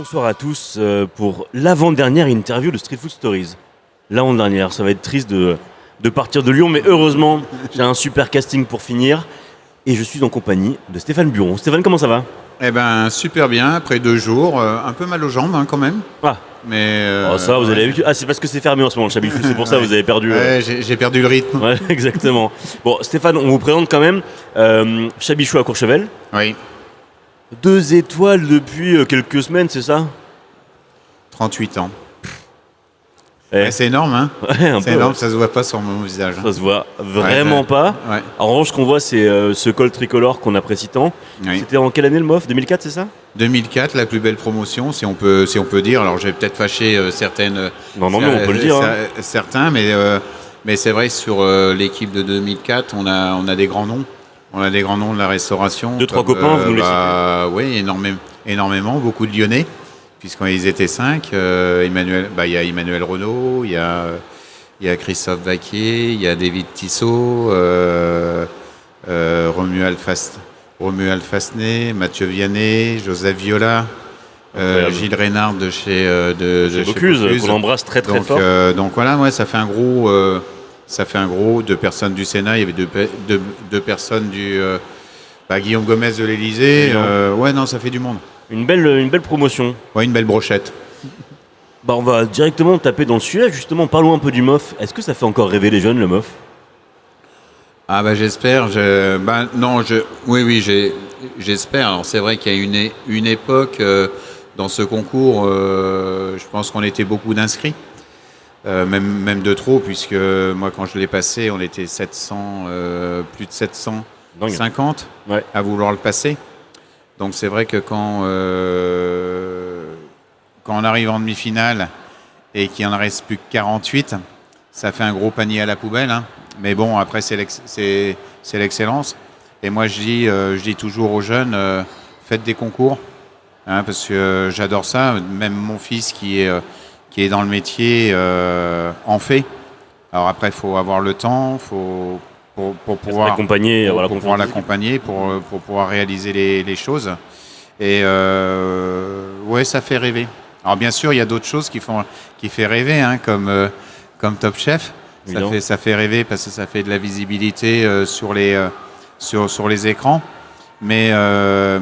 Bonsoir à tous pour l'avant-dernière interview de Street Food Stories. L'avant-dernière, ça va être triste de partir de Lyon, mais heureusement, j'ai un super casting pour finir. Et je suis en compagnie de Stéphane Buron. Stéphane, comment ça va ? Eh ben super bien, après 2 jours, un peu mal aux jambes quand même. Ah, Mais ça, vous avez l'habitude. Ah, c'est parce que c'est fermé en ce moment, le Chabichou, c'est pour ça que vous avez perdu. Ouais, j'ai perdu le rythme. Ouais, exactement. Bon, Stéphane, on vous présente quand même Chabichou à Courchevel. Oui, 2 étoiles depuis quelques semaines, c'est ça ? 38 ans. Eh. Ouais, c'est énorme, hein. Ouais, un C'est peu, énorme, ouais. ça se voit pas sur mon visage. Ça se voit vraiment pas. Ouais. En revanche, ce qu'on voit, c'est ce col tricolore qu'on apprécie tant. Oui. C'était en quelle année le MOF ? 2004, c'est ça ? 2004, la plus belle promotion, si on peut dire. Alors j'ai peut-être fâché certaines. Non, mais on peut le dire. Hein. Certains, mais c'est vrai sur l'équipe de 2004, on a des grands noms. On a des grands noms de la restauration. 2-3 copains, vous nous les citez ? Oui, énormément, beaucoup de Lyonnais, puisqu'ils étaient 5. Il y a Emmanuel Renaud, il y a Christophe Vaquier, il y a David Tissot, Romuald Fassenet, Mathieu Vianney, Joseph Viola, Gilles Reynard de chez Bocuse, qu'on embrasse très fort. Donc voilà, ouais, ça fait un gros 2 personnes du Sénat, il y avait deux personnes du Guillaume Gomez de l'Élysée. Ça fait du monde. Une belle promotion. Ouais, une belle brochette. On va directement taper dans le sujet. Justement, parlons un peu du MOF. Est-ce que ça fait encore rêver les jeunes, le MOF ? Ah j'espère. J'espère. Alors c'est vrai qu'il y a une époque dans ce concours, je pense qu'on était beaucoup d'inscrits. Même de trop, puisque moi quand je l'ai passé, on était 700, plus de 750 à vouloir le passer. Donc c'est vrai que quand on arrive en demi-finale et qu'il en reste plus que 48, ça fait un gros panier à la poubelle. Hein. Mais bon, après c'est l'excellence. Et moi je dis toujours aux jeunes, faites des concours, hein, parce que j'adore ça. Même mon fils qui est dans le métier en fait. Alors après, il faut avoir le temps, pour pouvoir l'accompagner, pour pouvoir réaliser les choses. Et ça fait rêver. Alors bien sûr, il y a d'autres choses qui fait rêver, hein, comme Top Chef. Ça fait rêver parce que ça fait de la visibilité sur les écrans. Mais il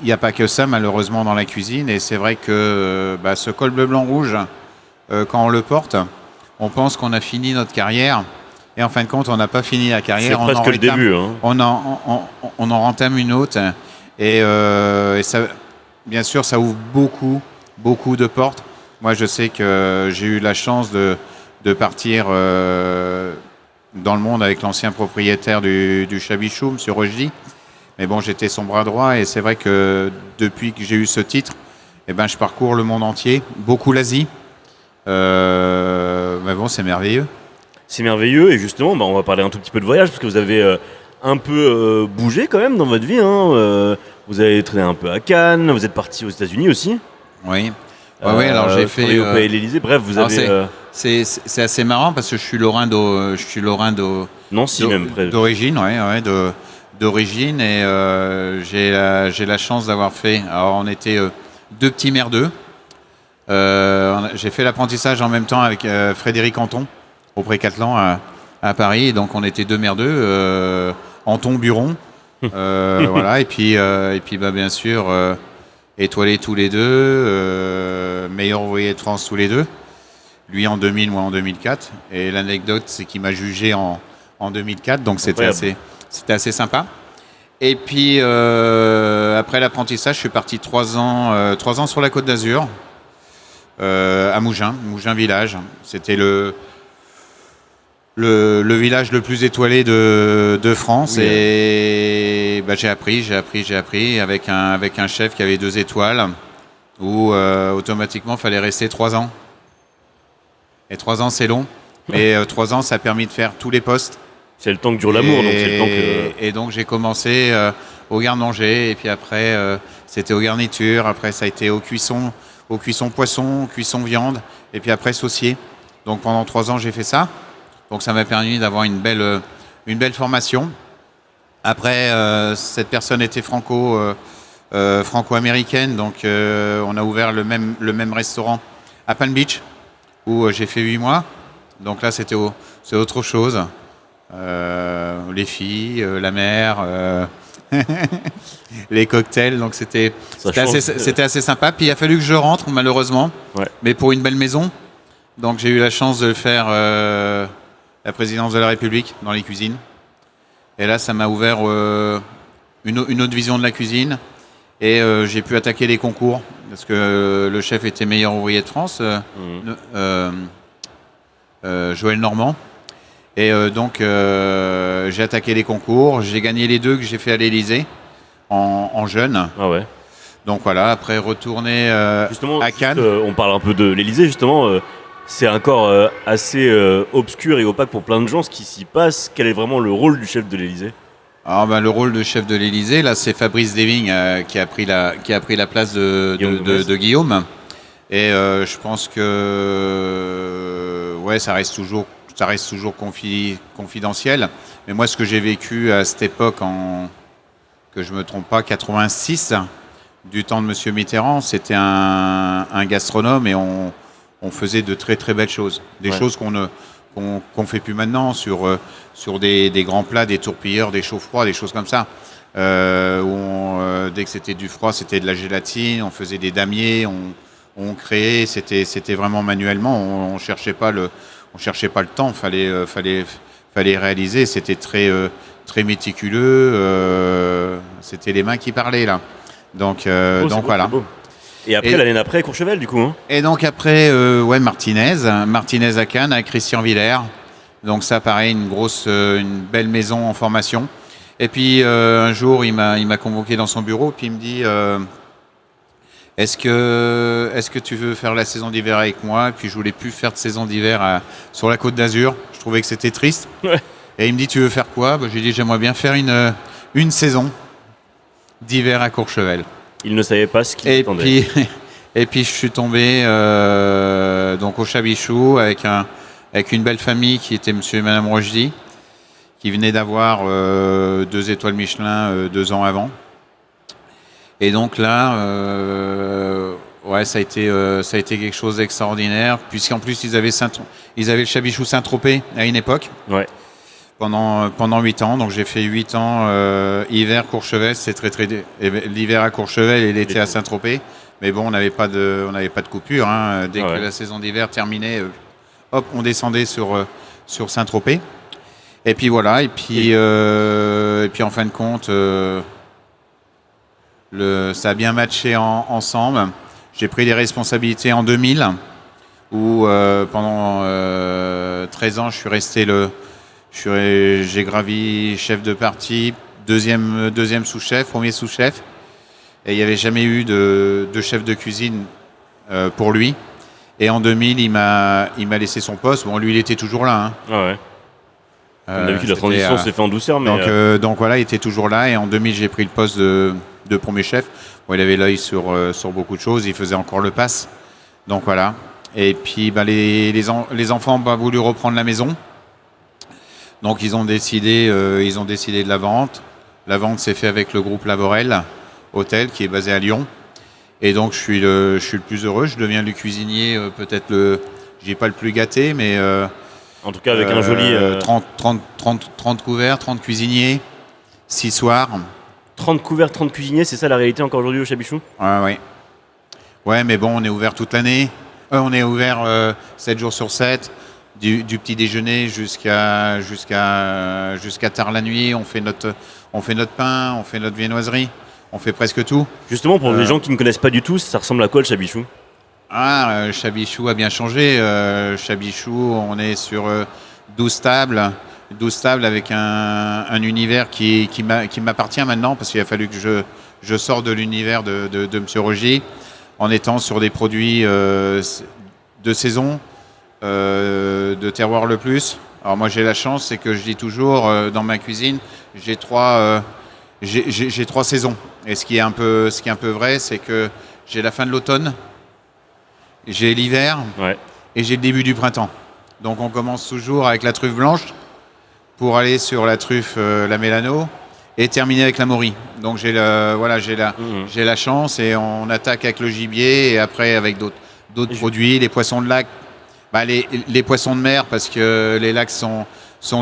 n'y a pas que ça, malheureusement, dans la cuisine. Et c'est vrai que ce col bleu, blanc, rouge, quand on le porte, on pense qu'on a fini notre carrière. Et en fin de compte, on n'a pas fini la carrière. C'est presque le début. Hein. On en rentame une autre. Et ça, bien sûr, ça ouvre beaucoup de portes. Moi, je sais que j'ai eu la chance de partir dans le monde avec l'ancien propriétaire du Chabichou, M. Rochdy. Mais bon, j'étais son bras droit et c'est vrai que depuis que j'ai eu ce titre, je parcours le monde entier, beaucoup l'Asie. Mais bon, c'est merveilleux. C'est merveilleux et justement, on va parler un tout petit peu de voyage parce que vous avez un peu bougé quand même dans votre vie. Hein. Vous avez traîné un peu à Cannes, vous êtes parti aux États-Unis aussi. Oui. Alors j'ai fait au Palais de l'Élysée. Bref, vous avez. C'est assez marrant parce que je suis lorrain Nancy même près. D'origine, d'origine et j'ai la chance d'avoir fait. Alors on était 2 petits merdeux. J'ai fait l'apprentissage en même temps avec Frédéric Anton au Pré-Catelan à Paris. Et donc on était 2 merdeux, Anton Buron, voilà. Et puis bien sûr étoilés tous les deux, meilleur ouvrier de France tous les deux. Lui en 2000, moi en 2004. Et l'anecdote, c'est qu'il m'a jugé en 2004, donc c'était assez sympa. Et puis après l'apprentissage, je suis parti 3 ans sur la Côte d'Azur, à Mougins village. C'était le village le plus étoilé de France. Oui. Et j'ai appris avec un chef qui avait 2 étoiles où automatiquement il fallait rester 3 ans. Et 3 ans c'est long, mais 3 ans ça a permis de faire tous les postes. C'est le temps que dure l'amour, donc c'est le temps que... Et donc j'ai commencé au garde-manger, et puis après c'était aux garnitures, après ça a été aux cuissons poisson, cuisson viande, et puis après saucier. Donc pendant 3 ans j'ai fait ça. Donc ça m'a permis d'avoir une belle formation. Après, cette personne était franco-américaine. Donc on a ouvert le même restaurant à Palm Beach où j'ai fait 8 mois. Donc là c'est autre chose. Les filles, la mer, les cocktails. Donc c'était assez sympa. Puis il a fallu que je rentre malheureusement, mais pour une belle maison. Donc j'ai eu la chance de faire la présidence de la République dans les cuisines. Et là ça m'a ouvert une autre vision de la cuisine. Et j'ai pu attaquer les concours parce que le chef était meilleur ouvrier de France, Joël Normand. Et donc j'ai attaqué les concours. J'ai gagné les 2 que j'ai fait à l'Élysée en jeune. Ah ouais. Donc voilà, après retourner à Cannes. On parle un peu de l'Élysée justement. C'est encore assez obscur et opaque pour plein de gens ce qui s'y passe. Quel est vraiment le rôle du chef de l'Élysée ? Alors, le rôle de chef de l'Élysée, là, c'est Fabrice Deving qui a pris la place de Guillaume. Et je pense que ça reste toujours confidentiel. Mais moi, ce que j'ai vécu à cette époque, que je me trompe pas, 86, du temps de Monsieur Mitterrand, c'était un gastronome et on faisait de très très belles choses, choses qu'on fait plus maintenant sur des grands plats, des tourpilleurs, des chauds-froids, des choses comme ça. Dès que c'était du froid, c'était de la gélatine, on faisait des damiers, on créait, c'était vraiment manuellement, on cherchait pas le temps, fallait réaliser, c'était très méticuleux, c'était les mains qui parlaient là. Donc voilà. Beau. Et après, l'année d'après, Courchevel, du coup. Hein. Et donc après, Martinez à Cannes avec Christian Villers. Donc ça, pareil, une belle maison en formation. Et puis un jour, il m'a convoqué dans son bureau, puis il me dit est-ce que tu veux faire la saison d'hiver avec moi? Et puis je voulais plus faire de saison d'hiver sur la Côte d'Azur. Je trouvais que c'était triste. Ouais. Et il me dit tu veux faire quoi? J'ai dit j'aimerais bien faire une saison d'hiver à Courchevel. Il ne savait pas ce qu'il attendait. Et puis je suis tombé donc au Chabichou avec une belle famille qui était Monsieur et Madame Rochdy, qui venaient d'avoir 2 étoiles Michelin 2 ans avant. Et donc là, ça a été quelque chose d'extraordinaire, puisqu'en plus ils avaient le Chabichou Saint-Tropez à une époque. Ouais. Pendant 8 ans, donc j'ai fait 8 ans hiver Courchevel, c'est très l'hiver à Courchevel et l'été à Saint-Tropez, mais bon on n'avait pas de coupure, hein. Dès que la saison d'hiver terminait, hop on descendait sur Saint-Tropez, et puis voilà, et puis en fin de compte ça a bien matché ensemble. J'ai pris des responsabilités en 2000 où pendant 13 ans je suis resté j'ai gravi chef de parti, deuxième sous-chef, premier sous-chef. Et il n'y avait jamais eu de chef de cuisine pour lui. Et en 2000, il m'a laissé son poste. Bon, lui, il était toujours là. Hein. Ah ouais. Comme d'habitude, la transition s'est faite en douceur. Mais donc voilà, il était toujours là. Et en 2000, j'ai pris le poste de premier chef. Bon, il avait l'œil sur beaucoup de choses. Il faisait encore le pass. Donc voilà. Et puis les enfants ont pas voulu reprendre la maison. Donc ils ont décidé de la vente. La vente s'est faite avec le groupe Lavorel Hôtel qui est basé à Lyon. Et donc je suis le plus heureux. Je deviens le cuisinier, peut-être je dis pas le plus gâté, mais en tout cas avec un joli 30 couverts, 30 cuisiniers, 6 soirs. 30 couverts, 30 cuisiniers, c'est ça la réalité encore aujourd'hui au Chabichou? Ouais. Ouais, mais bon, on est ouvert toute l'année. On est ouvert 7 jours sur 7. Du petit déjeuner jusqu'à tard la nuit, on fait notre pain, on fait notre viennoiserie, on fait presque tout. Justement, pour les gens qui ne connaissent pas du tout, ça ressemble à quoi le Chabichou? Chabichou a bien changé. Chabichou, on est sur 12 tables avec un univers qui m'appartient maintenant, parce qu'il a fallu que je sorte de l'univers de M. Rogy, en étant sur des produits de saison, de terroir le plus. Alors moi j'ai la chance, c'est que je dis toujours dans ma cuisine, j'ai 3 saisons. Et ce qui est un peu vrai, c'est que j'ai la fin de l'automne, j'ai l'hiver et j'ai le début du printemps. Donc on commence toujours avec la truffe blanche pour aller sur la truffe la Mélano. et terminer avec la morue. Donc j'ai la chance et on attaque avec le gibier et après avec d'autres produits, les poissons de lac, les poissons de mer parce que les lacs sont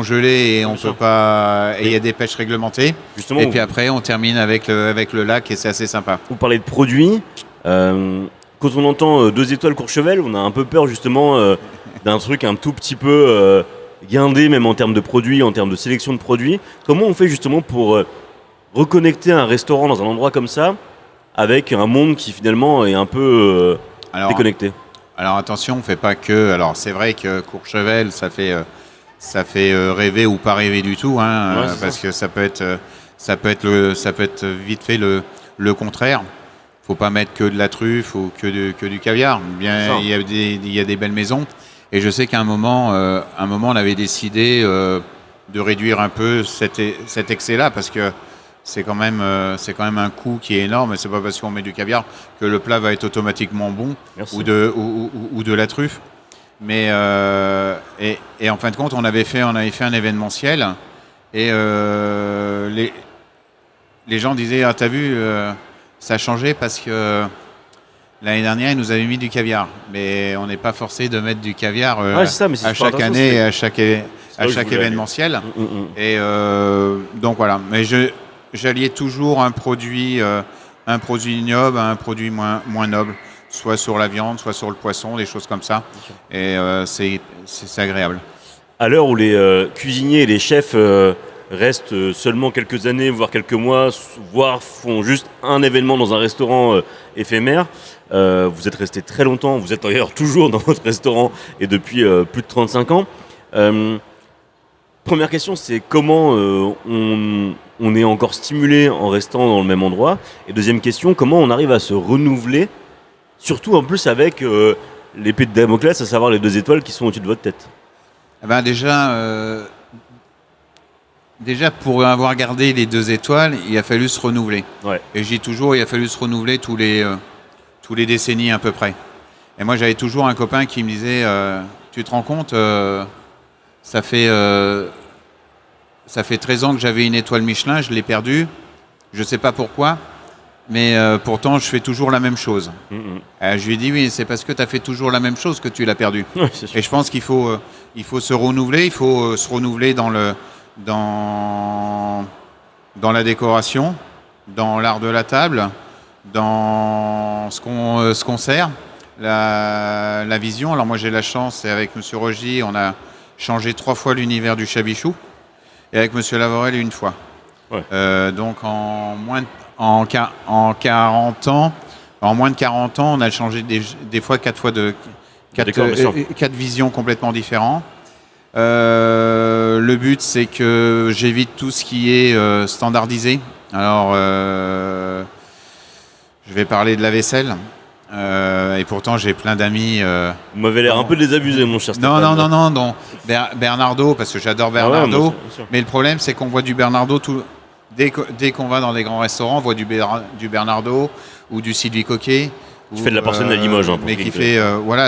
gelés et on peut pas, et il y a des pêches réglementées. Justement, et puis après on termine avec le lac et c'est assez sympa. Vous parlez de produits. Quand on entend 2 étoiles Courchevel, on a un peu peur justement d'un truc un tout petit peu guindé, même en termes de produits, en termes de sélection de produits. Comment on fait justement pour reconnecter un restaurant dans un endroit comme ça avec un monde qui finalement est un peu déconnecté? Alors attention, on fait pas que. Alors c'est vrai que Courchevel, ça fait rêver ou pas rêver du tout, hein, parce que ça peut être vite fait le contraire. Faut pas mettre que de la truffe ou que du caviar. Bien, il y a des belles maisons. Et je sais qu'à un moment, on avait décidé de réduire un peu cet excès-là parce que c'est quand même un coût qui est énorme. Et c'est pas parce qu'on met du caviar que le plat va être automatiquement bon ou de la truffe. Mais et en fin de compte, on avait fait un événementiel et les gens disaient t'as vu ça a changé parce que l'année dernière, ils nous avaient mis du caviar. Mais on n'est pas forcé de mettre du caviar à chaque année, à chaque événementiel. Et donc voilà. Mais j'alliais toujours un produit noble à un produit moins noble, soit sur la viande, soit sur le poisson, des choses comme ça. Et c'est agréable. À l'heure où les cuisiniers et les chefs restent seulement quelques années, voire quelques mois, voire font juste un événement dans un restaurant éphémère. Vous êtes resté très longtemps, vous êtes d'ailleurs toujours dans votre restaurant et depuis plus de 35 ans. Première question, c'est comment on est encore stimulé en restant dans le même endroit. Et deuxième question, comment on arrive à se renouveler, surtout en plus avec l'épée de Damoclès, à savoir les 2 étoiles qui sont au-dessus de votre tête. Déjà, pour avoir gardé les 2 étoiles, il a fallu se renouveler. Ouais. Et je dis toujours, il a fallu se renouveler tous les décennies à peu près. Et moi, j'avais toujours un copain qui me disait tu te rends compte, ça fait 13 ans que j'avais une étoile Michelin, je l'ai perdue. Je ne sais pas pourquoi, mais pourtant, je fais toujours la même chose. Je lui ai dit oui, c'est parce que tu as fait toujours la même chose que tu l'as perdue. Ouais, c'est sûr. Et je pense qu'il faut se renouveler. Il faut se renouveler dans la décoration, dans l'art de la table, dans ce qu'on sert, la vision. Alors moi j'ai la chance, et avec Monsieur Rogy, on a changé 3 fois l'univers du Chabichou, et avec Monsieur Lavorel 1 fois. Ouais. Donc en moins de 40 ans, on a changé des fois 4 visions complètement différentes. Le but, c'est que j'évite tout ce qui est standardisé. Alors, je vais parler de la vaisselle. Et pourtant, j'ai plein d'amis. Vous m'avez l'air un peu désabusé, mon cher Stéphane. Non. Donc, Bernardo, parce que j'adore Bernardo. Ouais, bien sûr. Mais le problème, c'est qu'on voit du Bernardo dès qu'on va dans des grands restaurants, on voit du Bernardo ou du Sylvie Coquet. Qui fait de la porcelaine à Limoges. Mais qui fait,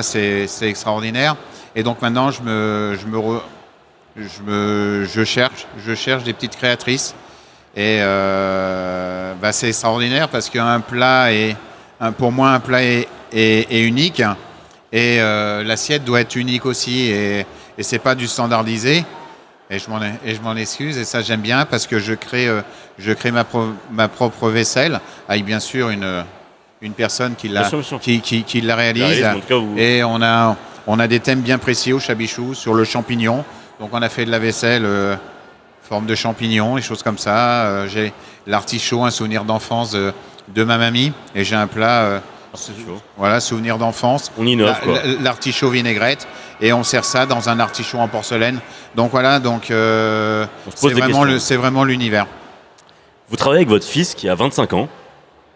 c'est extraordinaire. Et donc maintenant, je cherche des petites créatrices. Et c'est extraordinaire parce qu'un plat pour moi, un plat est unique. Et l'assiette doit être unique aussi. Et c'est pas du standardisé. Et je m'en excuse. Et ça, j'aime bien parce que je crée ma propre vaisselle avec bien sûr une personne qui la réalise. Et on a des thèmes bien précis au Chabichou sur le champignon. Donc on a fait de la vaisselle forme de champignon, des choses comme ça. J'ai l'artichaut, un souvenir d'enfance de ma mamie. Et j'ai un plat, souvenir d'enfance. On innove, quoi. L'artichaut vinaigrette. Et on sert ça dans un artichaut en porcelaine. Donc voilà, c'est vraiment l'univers. Vous travaillez avec votre fils qui a 25 ans.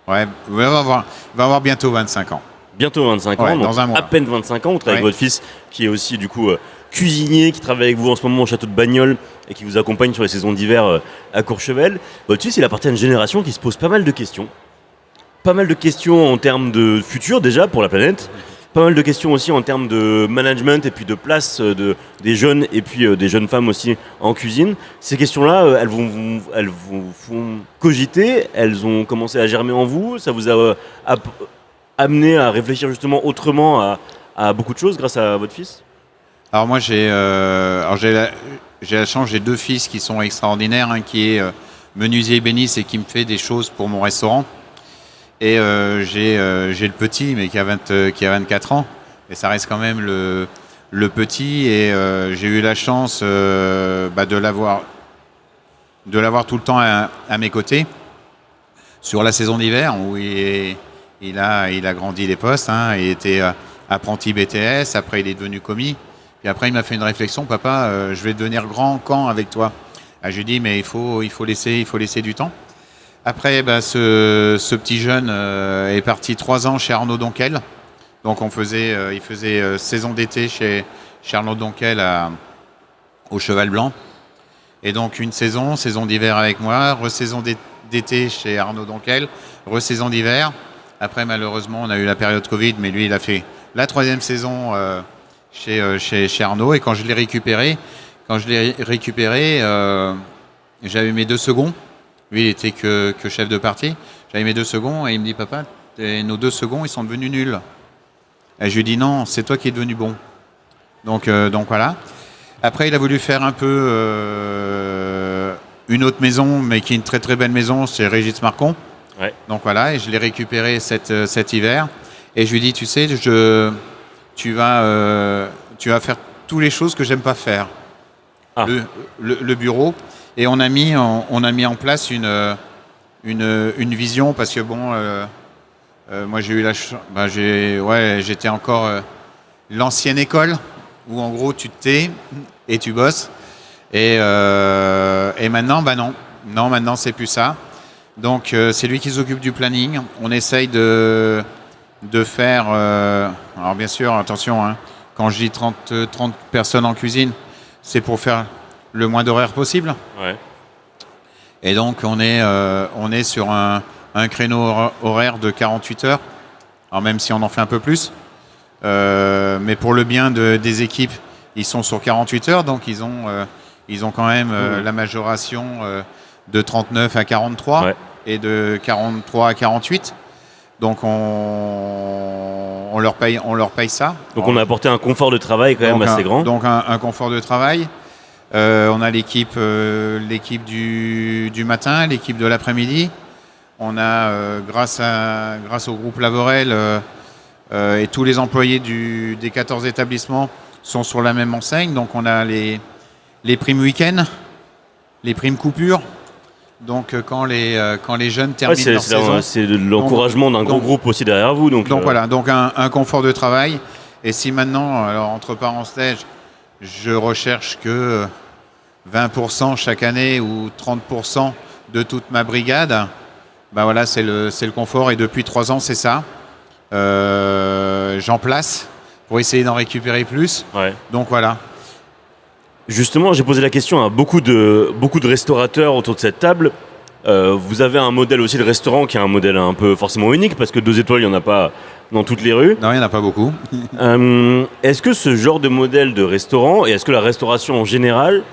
Ouais, il va avoir bientôt 25 ans. Bientôt 25 ans, ouais, donc dans un mois. À peine 25 ans. Vous travaillez avec votre fils qui est aussi du coup cuisinier, qui travaille avec vous en ce moment au château de Bagnols et qui vous accompagne sur les saisons d'hiver à Courchevel. Votre fils, il appartient à une génération qui se pose pas mal de questions. Pas mal de questions en termes de futur déjà pour la planète pas mal de questions aussi en termes de management et puis de place des jeunes et puis des jeunes femmes aussi en cuisine. Ces questions-là, elles vous font cogiter, elles ont commencé à germer en vous, ça vous a amené à réfléchir justement autrement à beaucoup de choses grâce à votre fils? Alors moi j'ai la chance, j'ai 2 fils qui sont extraordinaires, un qui est menuisier ébéniste et qui me fait des choses pour mon restaurant. Et j'ai le petit, mais qui a 24 ans, et ça reste quand même le petit. Et j'ai eu la chance de l'avoir tout le temps à mes côtés sur la saison d'hiver, où il a grandi les postes. Il était apprenti BTS, après il est devenu commis. Puis après il m'a fait une réflexion: papa, je vais devenir grand quand avec toi? Je lui ai dit: mais il faut laisser du temps. Après, ce petit jeune est parti 3 ans chez Arnaud Donquel. Donc il faisait saison d'été chez Arnaud Donquel au Cheval Blanc. Et donc une saison d'hiver avec moi, re-saison d'été chez Arnaud Donquel, re-saison d'hiver. Après, malheureusement, on a eu la période Covid, mais lui, il a fait la 3e saison chez Arnaud. Et quand je l'ai récupéré, j'avais mes 2 seconds. Lui, il était que chef de partie. J'avais mes 2 seconds et il me dit: papa, nos 2 seconds, ils sont devenus nuls. Et je lui dis: non, c'est toi qui es devenu bon. Donc voilà. Après, il a voulu faire un peu une autre maison, mais qui est une très très belle maison, c'est Régis Marcon. Ouais. Donc voilà, et je l'ai récupéré cet hiver. Et je lui dis: tu sais, tu vas faire toutes les choses que j'aime pas faire. Ah. Le bureau. Et on a mis en place une vision, parce que bon, moi j'ai eu j'étais encore l'ancienne école, où en gros tu te tais et tu bosses. Et maintenant, non, maintenant c'est plus ça. Donc c'est lui qui s'occupe du planning. On essaye de faire, alors bien sûr, attention, quand je dis 30 personnes en cuisine, c'est pour faire le moins d'horaires possible. Ouais. Et donc on est sur un créneau horaire de 48 heures. Alors même si on en fait un peu plus, mais pour le bien des équipes, ils sont sur 48 heures, donc ils ont quand même la majoration de 39 à 43, ouais, et de 43 à 48. Donc on leur paye ça. Donc on a apporté un confort de travail quand même assez grand. Donc un confort de travail. On a l'équipe du matin, l'équipe de l'après-midi. On a, grâce au groupe Lavorel, et tous les employés des 14 établissements sont sur la même enseigne. Donc on a les primes week-end, les primes coupures. Donc quand les jeunes terminent leur saison. C'est de l'encouragement d'un gros groupe aussi derrière vous. Donc voilà, donc un confort de travail. Et si maintenant, alors entre parenthèses, je recherche que 20% chaque année ou 30% de toute ma brigade, voilà, c'est le confort. Et depuis 3 ans, c'est ça. J'en place pour essayer d'en récupérer plus. Ouais. Donc voilà. Justement, j'ai posé la question à beaucoup de restaurateurs autour de cette table. Vous avez un modèle aussi de restaurant qui est un modèle un peu forcément unique, parce que 2 étoiles, il n'y en a pas dans toutes les rues. Non, il n'y en a pas beaucoup. Est-ce que ce genre de modèle de restaurant, et est-ce que la restauration en général,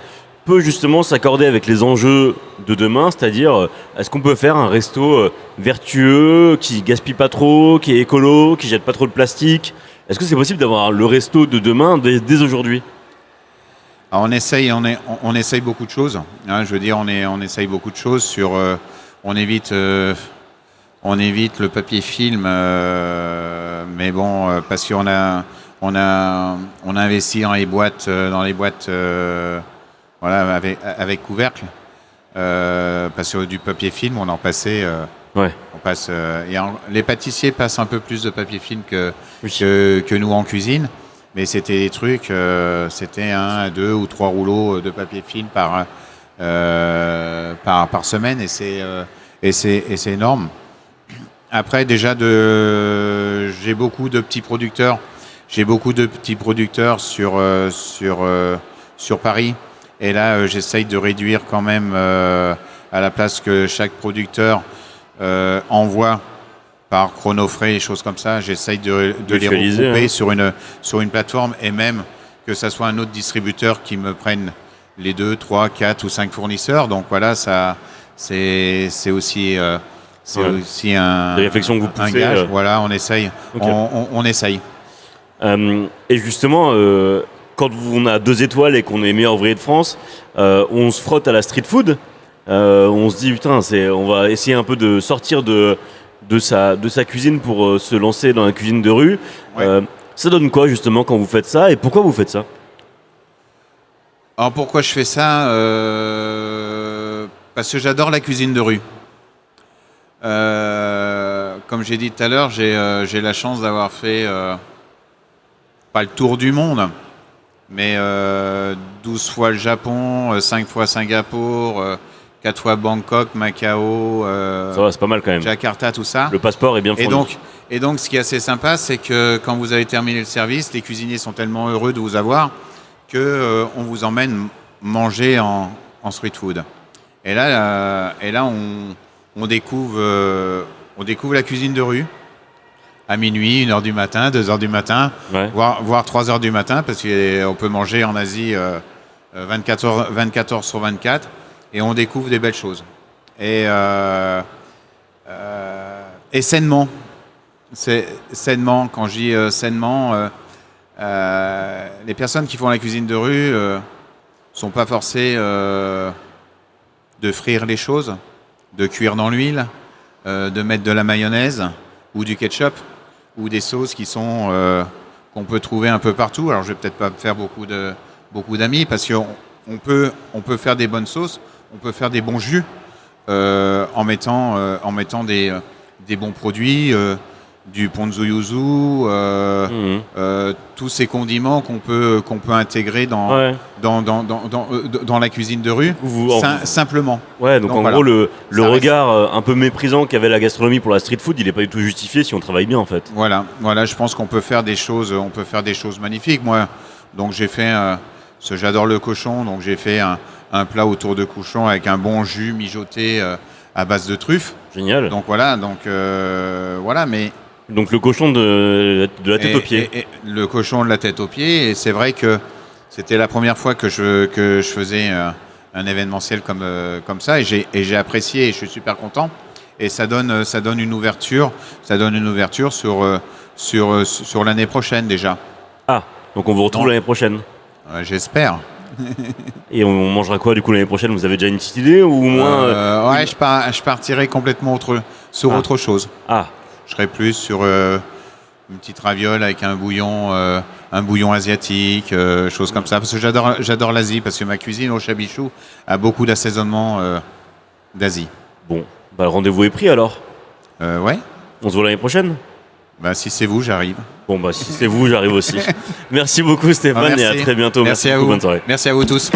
peut justement s'accorder avec les enjeux de demain, c'est-à-dire est-ce qu'on peut faire un resto vertueux, qui gaspille pas trop, qui est écolo, qui jette pas trop de plastique? Est-ce que c'est possible d'avoir le resto de demain dès aujourd'hui? Alors on essaye beaucoup de choses. Je veux dire, on essaye beaucoup de choses sur. On évite le papier film, mais bon, parce qu'on a investi dans les boîtes, voilà, avec couvercle, parce que du papier film, on en passait. Ouais. On passe. Les pâtissiers passent un peu plus de papier film que nous en cuisine. Mais c'était des trucs, c'était 1, 2 ou 3 rouleaux de papier film par semaine, et c'est énorme. Après, déjà, j'ai beaucoup de petits producteurs. J'ai beaucoup de petits producteurs sur Paris. Et là, j'essaye de réduire quand même, à la place que chaque producteur envoie par Chronofray et choses comme ça. J'essaye de les Mutualiser, regrouper hein. sur une plateforme et même que ça soit un autre distributeur qui me prenne les 2, 3, 4 ou 5 fournisseurs. Donc voilà, ça, c'est aussi, aussi un, Des réflexions que vous un poussez, gage. Voilà, on essaye. Ok. On essaye. Et justement, quand on a 2 étoiles et qu'on est meilleur ouvrier de France, on se frotte à la street food. On se dit, putain, on va essayer un peu de sortir de sa cuisine pour se lancer dans la cuisine de rue. Ouais. Ça donne quoi justement quand vous faites ça et pourquoi vous faites ça? Alors pourquoi je fais ça Parce que j'adore la cuisine de rue. Comme j'ai dit tout à l'heure, j'ai la chance d'avoir fait pas le tour du monde, mais 12 fois le Japon, 5 fois Singapour, 4 fois Bangkok, Macao, Ça va, c'est pas mal quand même. Jakarta, tout ça. Le passeport est bien fourni. Et donc, ce qui est assez sympa, c'est que quand vous avez terminé le service, les cuisiniers sont tellement heureux de vous avoir que on vous emmène manger en street food. Et là, on découvre la cuisine de rue à minuit, 1h du matin, 2h du matin, Ouais. voire 3h du matin, parce qu'on peut manger en Asie 24 heures sur 24, et on découvre des belles choses. Et sainement. C'est sainement. Quand je dis sainement, les personnes qui font la cuisine de rue sont pas forcées de frire les choses, de cuire dans l'huile, de mettre de la mayonnaise ou du ketchup ou des sauces qui sont qu'on peut trouver un peu partout. Alors je vais peut-être pas faire beaucoup d'amis parce qu'on peut faire des bonnes sauces, on peut faire des bons jus en mettant des bons produits, du ponzu yuzu, tous ces condiments qu'on peut intégrer dans la cuisine de rue, simplement. Ouais, donc en voilà. gros, le Ça regard un peu méprisant qu'avait la gastronomie pour la street food, il n'est pas du tout justifié si on travaille bien en fait. Voilà, je pense qu'on peut faire des choses, magnifiques. Moi, donc j'ai fait, j'adore le cochon, donc j'ai fait un plat autour de cochon avec un bon jus mijoté à base de truffes. Génial. Donc voilà, mais Donc le cochon de la tête aux pieds. et le cochon de la tête aux pieds. Et c'est vrai que c'était la première fois que je faisais un événementiel comme ça, et j'ai apprécié et je suis super content. Et ça donne une ouverture, sur l'année prochaine déjà. Ah, donc on vous retrouve Non. l'année prochaine. J'espère. Et on mangera quoi du coup l'année prochaine? Vous avez déjà une petite idée ou au moins Ouais, je partirai complètement sur autre chose. Ah, Je serai plus sur une petite raviole avec un bouillon asiatique, choses comme ça. Parce que j'adore l'Asie, parce que ma cuisine au Chabichou a beaucoup d'assaisonnement d'Asie. bon, bah le rendez-vous est pris alors. Ouais. On se voit l'année prochaine. Bah si c'est vous, j'arrive. Bon bah si c'est vous, j'arrive aussi. Merci beaucoup Stéphane et à Merci. très bientôt. Merci à beaucoup, vous. bonne soirée. Merci à vous tous.